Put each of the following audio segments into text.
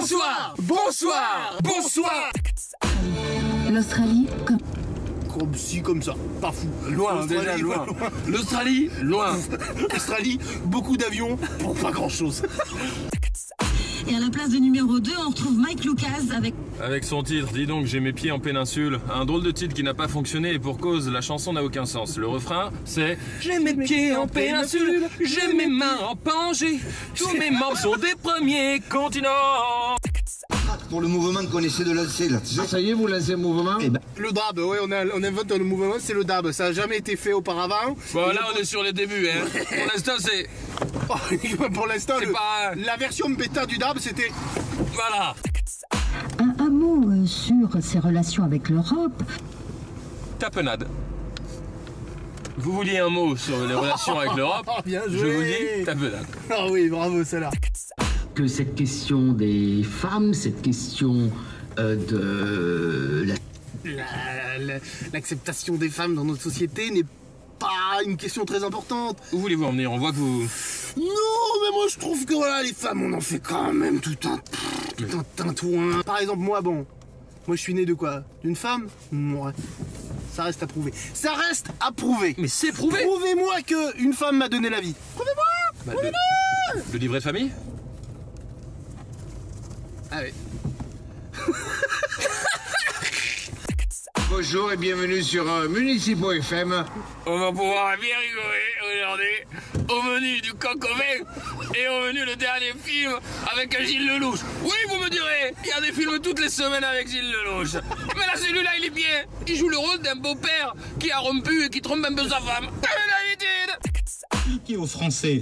Bonsoir. Bonsoir. Bonsoir. L'Australie, Comme si, comme ça, pas fou. Loin, déjà loin. L'Australie, loin. Australie, beaucoup d'avions pour pas grand chose. Et à la place de numéro 2, on retrouve Mike Lucas avec... Avec son titre, dis donc, j'ai mes pieds en péninsule. Un drôle de titre qui n'a pas fonctionné et pour cause, la chanson n'a aucun sens. Le refrain, c'est j'ai mes pieds en péninsule, j'ai mes mains en Pangée, tous mes membres sont des premiers continents. Pour le mouvement qu'on essaie de lancer là. Ça y est, vous lancez le mouvement? Le dab, ouais, on invente le mouvement, c'est le dab. Ça n'a jamais été fait auparavant. Bon, là, on est sur les débuts, hein. Pour l'instant, c'est... Pour l'instant, pas... la version bêta du dab, c'était... Voilà. Un mot sur ses relations avec l'Europe. Tapenade. Vous vouliez un mot sur les relations avec l'Europe? Bien joué. Je vous dis tapenade. Ah oui, bravo, celle-là. Que cette question des femmes, cette question de L'acceptation des femmes dans notre société n'est pas une question très importante. Où voulez-vous en venir? On voit que vous... Non, mais moi je trouve que voilà, les femmes, on en fait quand même tout un tintouin. Par exemple, moi je suis né de quoi? D'une femme? Ouais. Ça reste à prouver. Ça reste à prouver. Mais c'est prouvé. Prouvez-moi qu'une femme m'a donné la vie. Prouvez-moi. Prouvez-moi. Le livret de famille? Ah oui. Bonjour et bienvenue sur Municipaux FM. On va pouvoir bien rigoler aujourd'hui au menu du coq au vin et au menu le dernier film avec Gilles Lelouch. Oui, vous me direz, il y a des films toutes les semaines avec Gilles Lelouch. Mais là, celui-là, il est bien. Il joue le rôle d'un beau-père qui a rompu et qui trompe un peu sa femme. Comme d'habitude. Expliquez aux Français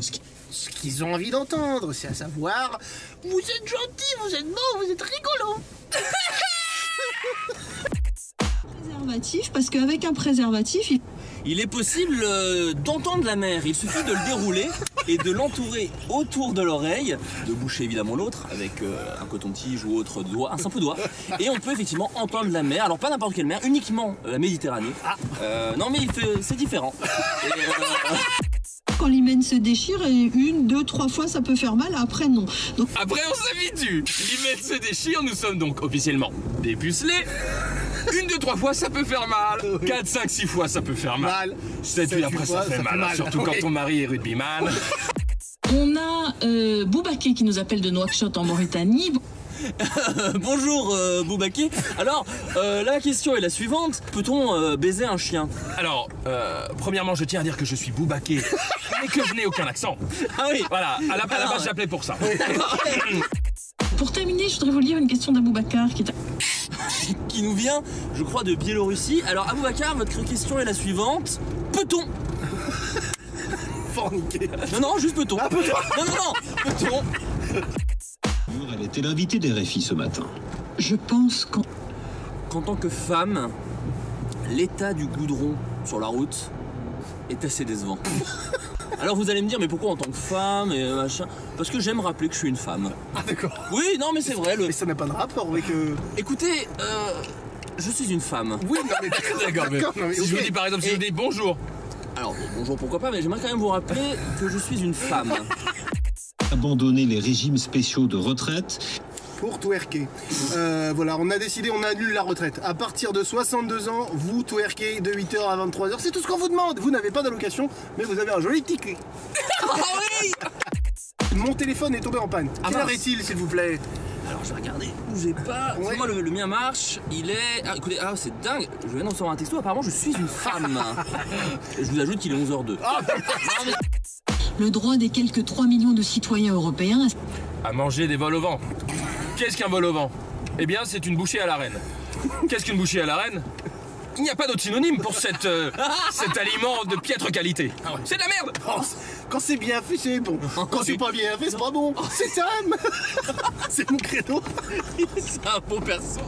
Ce qu'ils ont envie d'entendre, c'est à savoir, vous êtes gentil, vous êtes beau, vous êtes rigolo. Préservatif, parce qu'avec un préservatif, il est possible d'entendre la mer. Il suffit de le dérouler et de l'entourer autour de l'oreille, de boucher évidemment l'autre avec un coton-tige ou autre doigt, un simple doigt. Et on peut effectivement entendre la mer. Alors pas n'importe quelle mer, uniquement la Méditerranée. Non mais c'est différent. quand l'hymen se déchire, et 1, 2, 3 fois, ça peut faire mal. Après, non. Donc... Après, on s'habitue. L'hymen se déchire. Nous sommes donc officiellement dépucelés. 1, 2, 3 fois, ça peut faire mal. 4, 5, 6 fois, ça peut faire mal. 7, 8 après, ça fait mal. Surtout quand ton mari est rugbyman. On a Boubaké qui nous appelle de Nouakchott en Mauritanie. Bonjour Boubaké. Alors, la question est la suivante. Peut-on baiser un chien? Alors, premièrement, je tiens à dire que je suis Boubaké, mais que je n'ai aucun accent. Ah oui. Voilà, à la base, j'appelais pour ça. Pour terminer, je voudrais vous lire une question d'Aboubacar qui nous vient, je crois, de Biélorussie. Alors, Aboubacar, votre question est la suivante. Peut-on forniquer? Non, juste peut-on. Ah, peut-on. Non, peut-on. Elle était l'invitée des RFI ce matin. Je pense qu'en tant que femme, l'état du goudron sur la route est assez décevant. Alors vous allez me dire, mais pourquoi en tant que femme et machin? Parce que j'aime rappeler que je suis une femme. Ah d'accord. Oui, non mais c'est vrai. Mais ça n'a pas de rapport avec... Écoutez, je suis une femme. Oui, non mais d'accord. Mais si je vous dis par exemple, si je vous dis bonjour. Alors bonjour, pourquoi pas, mais j'aimerais quand même vous rappeler que je suis une femme. Abandonner les régimes spéciaux de retraite. Pour twerker. Voilà, on a décidé, on annule la retraite. À partir de 62 ans, vous twerkez de 8h à 23h. C'est tout ce qu'on vous demande. Vous n'avez pas d'allocation, mais vous avez un joli ticket. Ah oui. Mon téléphone est tombé en panne. Quelle heure est-il, s'il vous plaît? Alors, je vais regarder. Bougez pas. Ouais. Moi, le mien marche. Il est... Ah, écoutez, c'est dingue. Je viens de recevoir un texto. Apparemment, je suis une femme. Je vous ajoute qu'il est 11h02. Le droit des quelques 3 millions de citoyens européens à manger des vols au vent. Qu'est-ce qu'un vol au vent? Eh bien, c'est une bouchée à la reine. Qu'est-ce qu'une bouchée à la reine? Il n'y a pas d'autre synonyme pour cet aliment de piètre qualité. C'est de la merde. Quand c'est bien fait, c'est bon. Quand c'est pas bien fait, c'est pas bon. C'est ça. C'est mon credo. C'est un beau perso.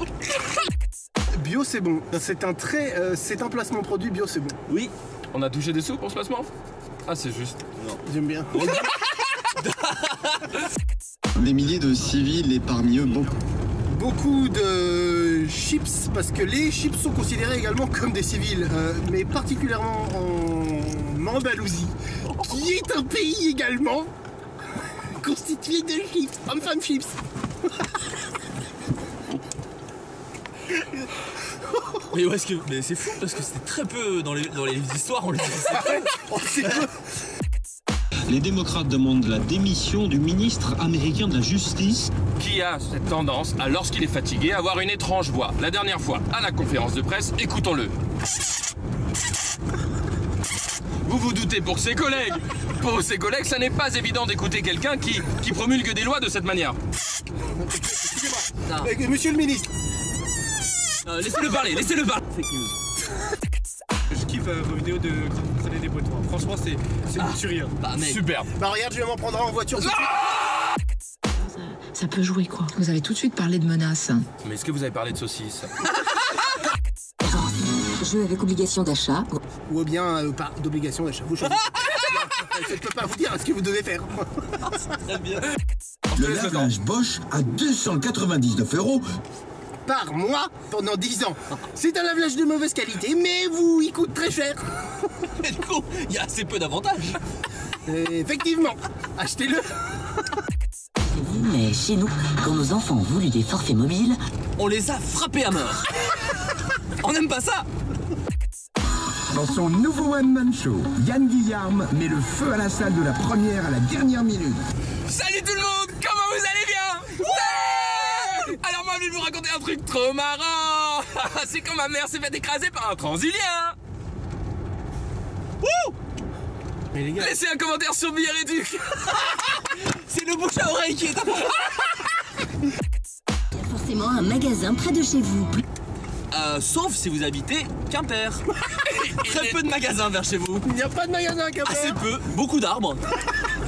Bio, c'est bon. C'est un placement produit bio, c'est bon. Oui. On a touché des sous pour ce placement? Ah, c'est juste. Non. J'aime bien. Des milliers de civils et parmi eux beaucoup de chips, parce que les chips sont considérés également comme des civils, mais particulièrement en Andalousie, qui est un pays également constitué de chips, hommes-femmes chips. Oui, ouais, mais c'est fou parce que c'était très peu dans les histoires, on le disait. Les démocrates demandent la démission du ministre américain de la Justice. Qui a cette tendance à, lorsqu'il est fatigué, avoir une étrange voix. La dernière fois, à la conférence de presse, écoutons-le. Vous vous doutez pour ses collègues. Pour ses collègues, ça n'est pas évident d'écouter quelqu'un qui promulgue des lois de cette manière. Excusez-moi. Monsieur le ministre. Laissez-le parler, laissez-le parler. Fake news. Je kiffe vos vidéos de quand vous prenez des poids. Franchement, c'est une tuerie. Bah, mec. Superbe. Bah regarde, je vais m'en prendre un en voiture tout de suite. Ça peut jouer quoi. Vous avez tout de suite parlé de menaces. Mais est-ce que vous avez parlé de saucisses? Jeu avec obligation d'achat. Ou bien pas d'obligation d'achat. Vous choisissez. Je ne peux pas vous dire ce que vous devez faire. Très bien. Le lave-linge Bosch à 299 € par mois pendant 10 ans. C'est un lave-linge de mauvaise qualité, mais il coûte très cher. Mais du coup, il y a assez peu d'avantages. Effectivement, achetez-le. Mais chez nous, quand nos enfants ont voulu des forfaits mobiles, on les a frappés à mort. On n'aime pas ça. Dans son nouveau one-man show, Yann Guillarme met le feu à la salle de la première à la dernière minute. Salut tout le monde, comment vous allez bien? Ouais. Alors moi je vais vous raconter un truc trop marrant. C'est quand ma mère s'est fait écraser par un transilien. Wouh. Mais les gars... Laissez un commentaire sur Billard et Duc. C'est le bouche à oreille qui est important. il y a forcément un magasin près de chez vous. Sauf si vous habitez Quimper. Très peu de magasins vers chez vous. Il n'y a pas de magasin à Quimper. Assez peu, beaucoup d'arbres.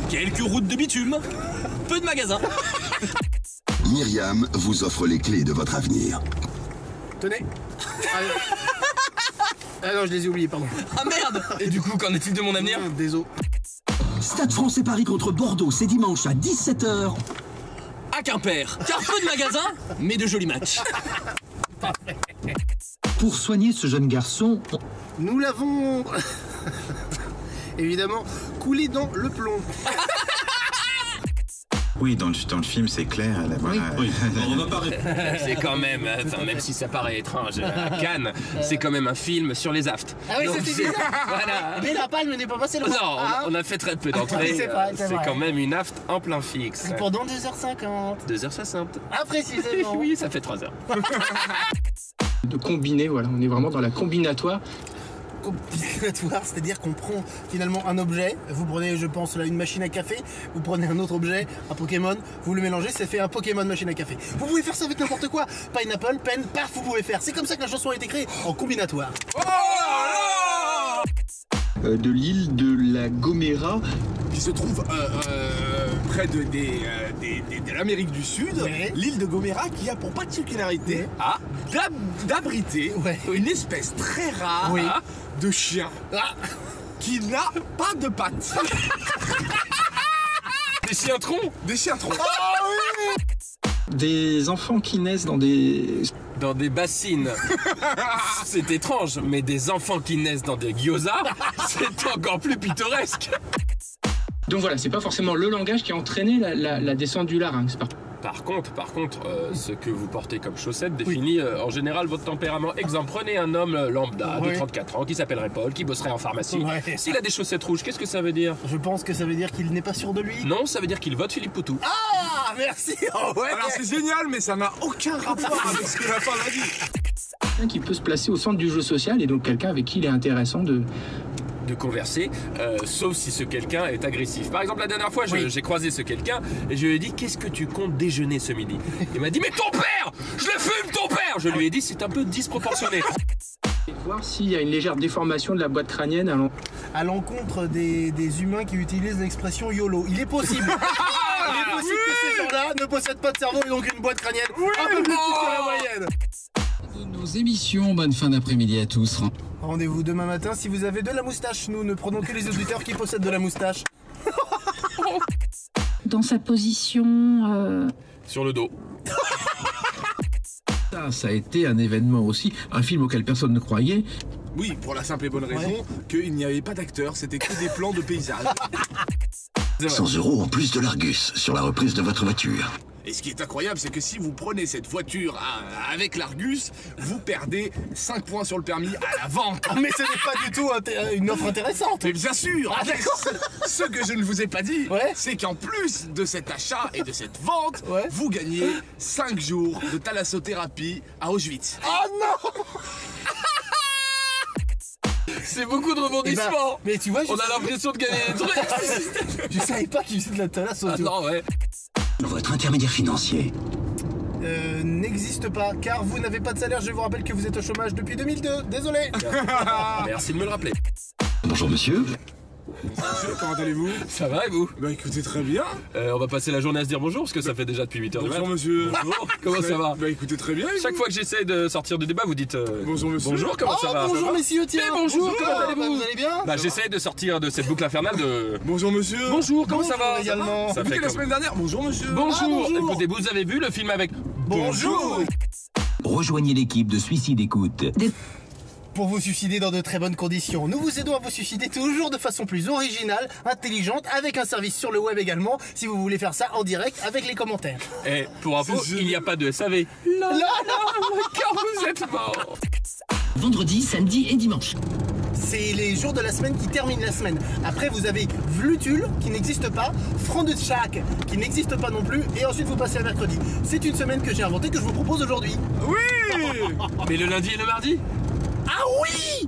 Quelques routes de bitume. Peu de magasins. Myriam vous offre les clés de votre avenir. Tenez. Ah non, je les ai oubliés, pardon. Ah merde. Et du coup, qu'en est-il de mon avenir? Désolé. Stade Français Paris contre Bordeaux, c'est dimanche à 17 h. À Quimper. Car peu de magasins, mais de jolis matchs. Pour soigner ce jeune garçon, nous l'avons évidemment coulé dans le plomb. Oui, dans le film, c'est clair. Là, voilà. Oui. On va pas C'est quand même, enfin, même si ça paraît étrange, à Cannes, c'est quand même un film sur les aftes. Ah oui, c'était bizarre. Voilà. Mais la palme n'est pas passée le Non, on a fait très peu d'entrées. C'est vrai. C'est quand même une afte en plein fixe. C'est pendant 2h50. 2h60. Ah, précisément. Oui, ça fait 3 heures. De combiner, voilà, on est vraiment dans la combinatoire. Combinatoire, c'est-à-dire qu'on prend finalement un objet, vous prenez, je pense, là, une machine à café, vous prenez un autre objet, un Pokémon, vous le mélangez, ça fait un Pokémon machine à café. Vous pouvez faire ça avec n'importe quoi. Pineapple, pen, paf, vous pouvez faire. C'est comme ça que la chanson a été créée, en combinatoire. De l'île de la Gomera, qui se trouve près de l'Amérique du Sud, ouais. L'île de Gomera qui a pour particularité d'abriter une espèce très rare de chien qui n'a pas de pattes. Des chiens-trons. Des chiens-trons. des enfants qui naissent dans des bassines. C'est étrange, mais des enfants qui naissent dans des gyozas, c'est encore plus pittoresque. Donc voilà, c'est pas forcément le langage qui a entraîné la descente du larynx. Par contre, ce que vous portez comme chaussette définit en général votre tempérament. Exemple, prenez un homme lambda de 34 ans qui s'appellerait Paul, qui bosserait en pharmacie. S'il a des chaussettes rouges, qu'est-ce que ça veut dire? Je pense que ça veut dire qu'il n'est pas sûr de lui. Non, ça veut dire qu'il vote Philippe Poutou. Ah, merci. Alors c'est génial, mais ça n'a aucun rapport avec ce que la femme a dit. Quelqu'un qui peut se placer au centre du jeu social et donc quelqu'un avec qui il est intéressant de converser, sauf si ce quelqu'un est agressif. Par exemple, la dernière fois, j'ai croisé ce quelqu'un et je lui ai dit « Qu'est-ce que tu comptes déjeuner ce midi ?» Il m'a dit « Mais ton père! Je le fume, ton père !» Je lui ai dit « C'est un peu disproportionné. » Voir s'il y a une légère déformation de la boîte crânienne à l'encontre des humains qui utilisent l'expression YOLO. Il est possible. Il est possible que ces gens-là ne possèdent pas de cerveau et donc une boîte crânienne un peu plus petite que la moyenne. Nos émissions, bonne fin d'après-midi à tous. Rendez-vous demain matin si vous avez de la moustache. Nous ne prenons que les auditeurs qui possèdent de la moustache. Dans sa position... Sur le dos. Ça a été un événement aussi, un film auquel personne ne croyait. Oui, pour la simple et bonne raison qu'il n'y avait pas d'acteurs, c'était que des plans de paysages. 100 € en plus de l'Argus sur la reprise de votre voiture. Et ce qui est incroyable, c'est que si vous prenez cette voiture avec l'Argus, vous perdez 5 points sur le permis à la vente. Ah, mais ce n'est pas du tout une offre intéressante. Mais bien sûr. Ah, d'accord. Ce que je ne vous ai pas dit, c'est qu'en plus de cet achat et de cette vente, vous gagnez 5 jours de thalassothérapie à Auschwitz. Oh non. C'est beaucoup de rebondissements. Mais tu vois, on a l'impression de gagner des trucs. Je savais pas qu'il faisait de la thalasso. Ah non, ouais. Votre intermédiaire financier n'existe pas, car vous n'avez pas de salaire. Je vous rappelle que vous êtes au chômage depuis 2002. Désolé. Merci de me le rappeler. Bonjour monsieur. Monsieur, comment allez-vous? Ça va et vous? Bah écoutez, très bien. On va passer la journée à se dire bonjour parce que ça fait déjà depuis 8h du matin. Bonjour monsieur. Bonjour, comment ça va? Bah écoutez, très bien. Chaque fois que j'essaye de sortir du débat, vous dites bonjour monsieur. Bonjour, comment ça va? Bonjour messieurs, tiens. Mais bonjour, comment allez-vous? Vous allez bien? Bah j'essaye de sortir de cette boucle infernale de... Bonjour monsieur. Bonjour, comment ça va? Également. Ça fait la semaine dernière. Bonjour monsieur. Bonjour. Écoutez, vous avez vu le film avec... Bonjour. Rejoignez l'équipe de Suicide Écoute. Pour vous suicider dans de très bonnes conditions. Nous vous aidons à vous suicider toujours de façon plus originale, intelligente, avec un service sur le web également, si vous voulez faire ça en direct avec les commentaires. Et pour info, il n'y a pas de SAV. Là, car vous êtes mort. Vendredi, samedi et dimanche. C'est les jours de la semaine qui terminent la semaine. Après, vous avez Vlutul, qui n'existe pas, Front de Tchak, qui n'existe pas non plus, et ensuite vous passez à mercredi. C'est une semaine que j'ai inventée, que je vous propose aujourd'hui. Oui. Mais le lundi et le mardi? Ah oui!